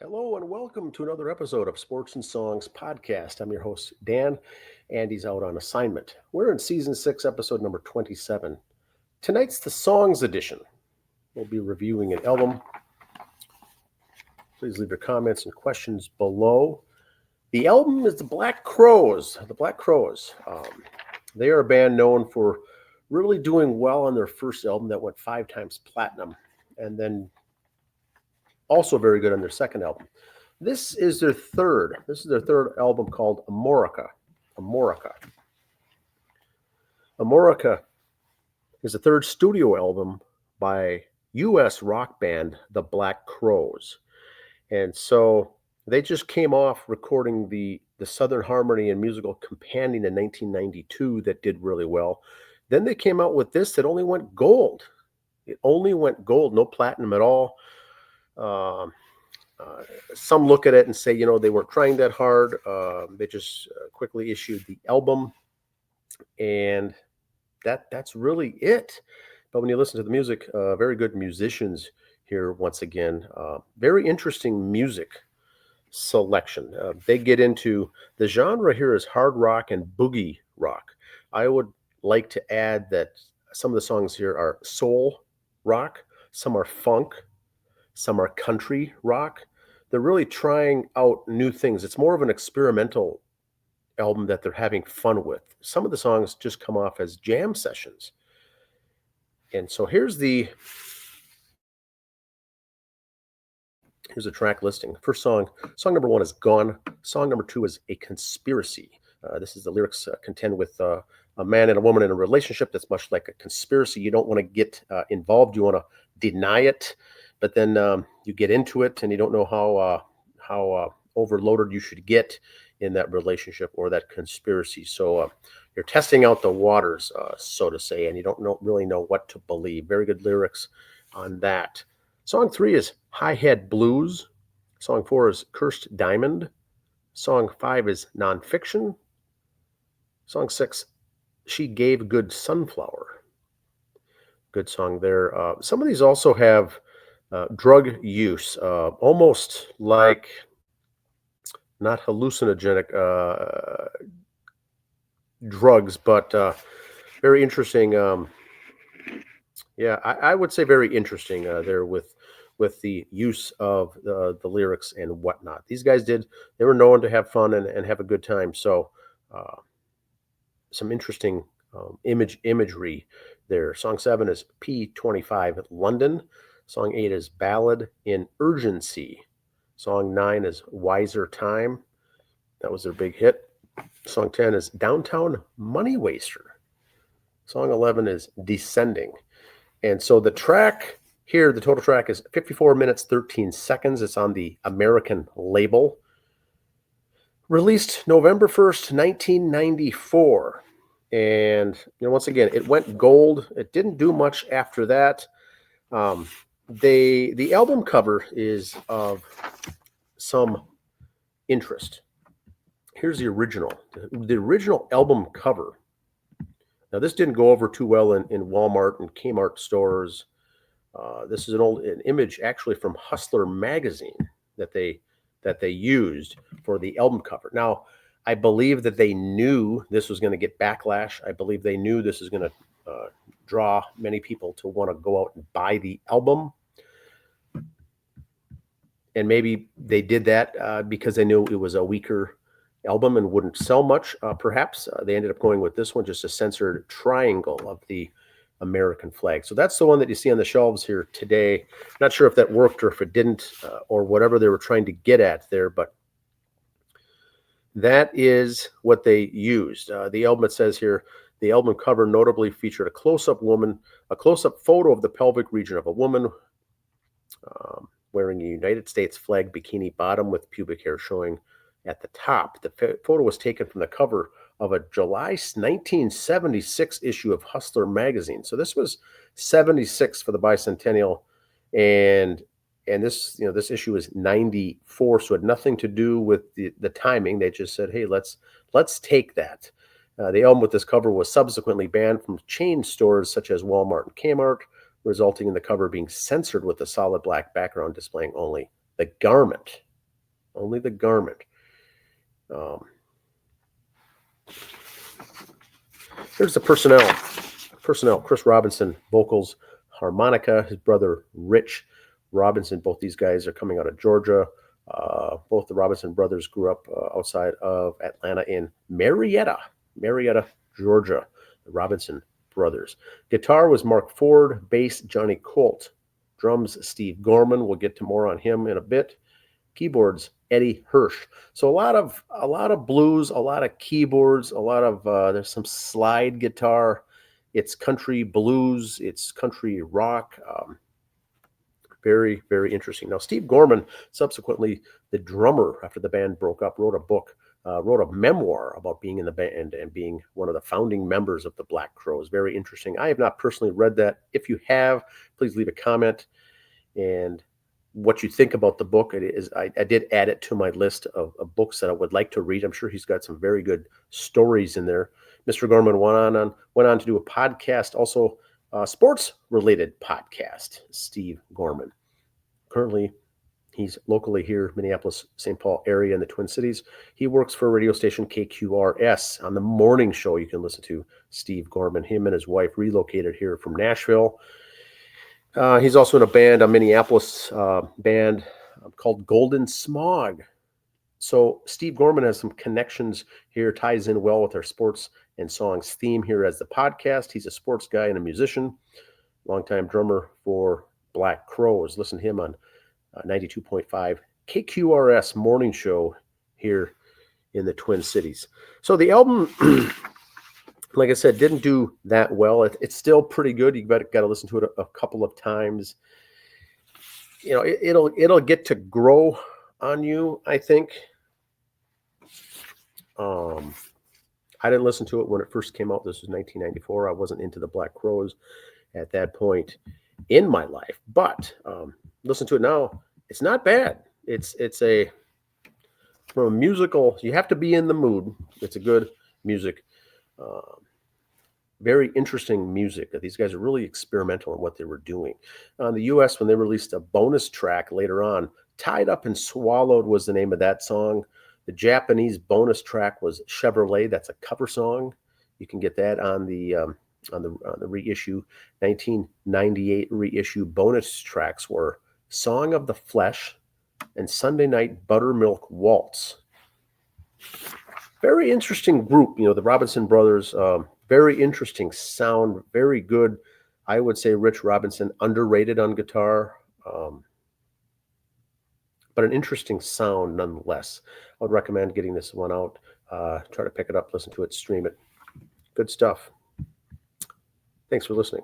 Hello and welcome to another episode of Sports and Songs Podcast. I'm your host, Dan. Andy's out on assignment. We're in season 6, episode number 27. Tonight's the Songs edition. We'll be reviewing an album. Please leave your comments and questions below. The album is the Black Crowes. The Black Crowes. They are a band known for really doing well on their first album that went 5 times platinum, and then also very good on their second album. This is their third. This is their third album called Amorica. Amorica. Amorica is the third studio album by U.S. rock band The Black Crowes. And so they just came off recording the Southern Harmony and Musical Companion in 1992 that did really well. Then they came out with this that only went gold. It only went gold, no platinum at all. Some look at it and say, they weren't trying that hard. They just quickly issued the album, and that's really it. But when you listen to the music, very good musicians here once again. Very interesting music selection. They get into the genre here is hard rock and boogie rock. I would like to add that some of the songs here are soul rock, some are funk, some are country rock. They're really trying out new things. It's more of an experimental album that they're having fun with. Some of the songs just come off as jam sessions. And so here's a track listing. First song number 1 is Gone. Song number 2 is A Conspiracy. This is the lyrics contend with a man and a woman in a relationship that's much like a conspiracy. You don't want to get involved. You want to deny it. But then you get into it and you don't know how overloaded you should get in that relationship or that conspiracy. So you're testing out the waters, so to say, and you don't really know what to believe. Very good lyrics on that. Song 3 is High Head Blues. Song 4 is Cursed Diamond. Song 5 is Nonfiction. Song 6, She Gave Good Sunflower. Good song there. Some of these also have drug use, almost like not hallucinogenic drugs, but very interesting. I would say very interesting there with the use of the lyrics and whatnot. These guys they were known to have fun and have a good time. So some interesting imagery there. Song 7 is P25 London. Song 8 is Ballad in Urgency. Song 9 is Wiser Time. That was their big hit. Song 10 is Downtown Money Waster. Song 11 is Descending. And so the track here, the total track is 54 minutes, 13 seconds. It's on the American label. Released November 1st, 1994. And once again, it went gold. It didn't do much after that. The album cover is of some interest. Here's the original. The original album cover. Now, this didn't go over too well in Walmart and Kmart stores. This is an image actually from Hustler magazine that they used for the album cover. Now, I believe that they knew this was going to get backlash. I believe they knew this was going to draw many people to want to go out and buy the album. And maybe they did that because they knew it was a weaker album and wouldn't sell much. Perhaps they ended up going with this one, just a censored triangle of the American flag. So that's the one that you see on the shelves here today. Not sure if that worked or if it didn't, or whatever they were trying to get at there, but that is what they used. The album, it says here, the album cover notably featured a close-up photo of the pelvic region of a woman wearing a United States flag bikini bottom with pubic hair showing at the top. The photo was taken from the cover of a July 1976 issue of Hustler magazine. So this was 76 for the bicentennial, and this this issue is 94, so it had nothing to do with the timing. They just said, hey, let's take that. The album with this cover was subsequently banned from chain stores such as Walmart and Kmart, resulting in the cover being censored with a solid black background displaying only the garment. Only the garment. Um, Here's the personnel. Chris Robinson, vocals, harmonica. His brother, Rich Robinson. Both these guys are coming out of Georgia. Both the Robinson brothers grew up outside of Atlanta in Marietta, Georgia. The Robinson brothers. Guitar was Mark Ford. Bass, Johnny Colt. Drums, Steve Gorman. We'll get to more on him in a bit. Keyboards, Eddie Hirsch. So a lot of blues, a lot of keyboards, a lot of there's some slide guitar. It's country blues, it's country rock. Very, very interesting. Now, Steve Gorman, subsequently the drummer after the band broke up, wrote a memoir about being in the band and being one of the founding members of the Black Crowes. Very interesting. I have not personally read that. If you have, please leave a comment and what you think about the book. It is I did add it to my list of books that I would like to read. I'm sure he's got some very good stories in there. Mr. Gorman went on to do a podcast, also a sports related podcast. Steve Gorman. Currently, he's locally here, Minneapolis, St. Paul area in the Twin Cities. He works for radio station KQRS on the morning show. You can listen to Steve Gorman. Him and his wife relocated here from Nashville. He's also in a Minneapolis band called Golden Smog. So Steve Gorman has some connections here, ties in well with our sports and songs theme here as the podcast. He's a sports guy and a musician, longtime drummer for Black Crowes. Listen to him on 92.5 KQRS morning show here in the Twin Cities. So the album, like I said, didn't do that well. It's still pretty good. You got to listen to it a couple of times. You know, it'll get to grow on you, I think. I didn't listen to it when it first came out. This was 1994. I wasn't into the Black Crowes at that point in my life, but listen to it now. It's not bad. It's from a musical. You have to be in the mood. It's a good music. Very interesting music. These guys are really experimental in what they were doing. In the U.S., when they released a bonus track later on, Tied Up and Swallowed was the name of that song. The Japanese bonus track was Chevrolet. That's a cover song. You can get that on the reissue. 1998 reissue bonus tracks were Song of the Flesh and Sunday Night Buttermilk Waltz. Very interesting group, the Robinson brothers. Very interesting sound, very good. I would say Rich Robinson, underrated on guitar, but an interesting sound nonetheless. I would recommend getting this one out. Try to pick it up, listen to it, stream it. Good stuff. Thanks for listening.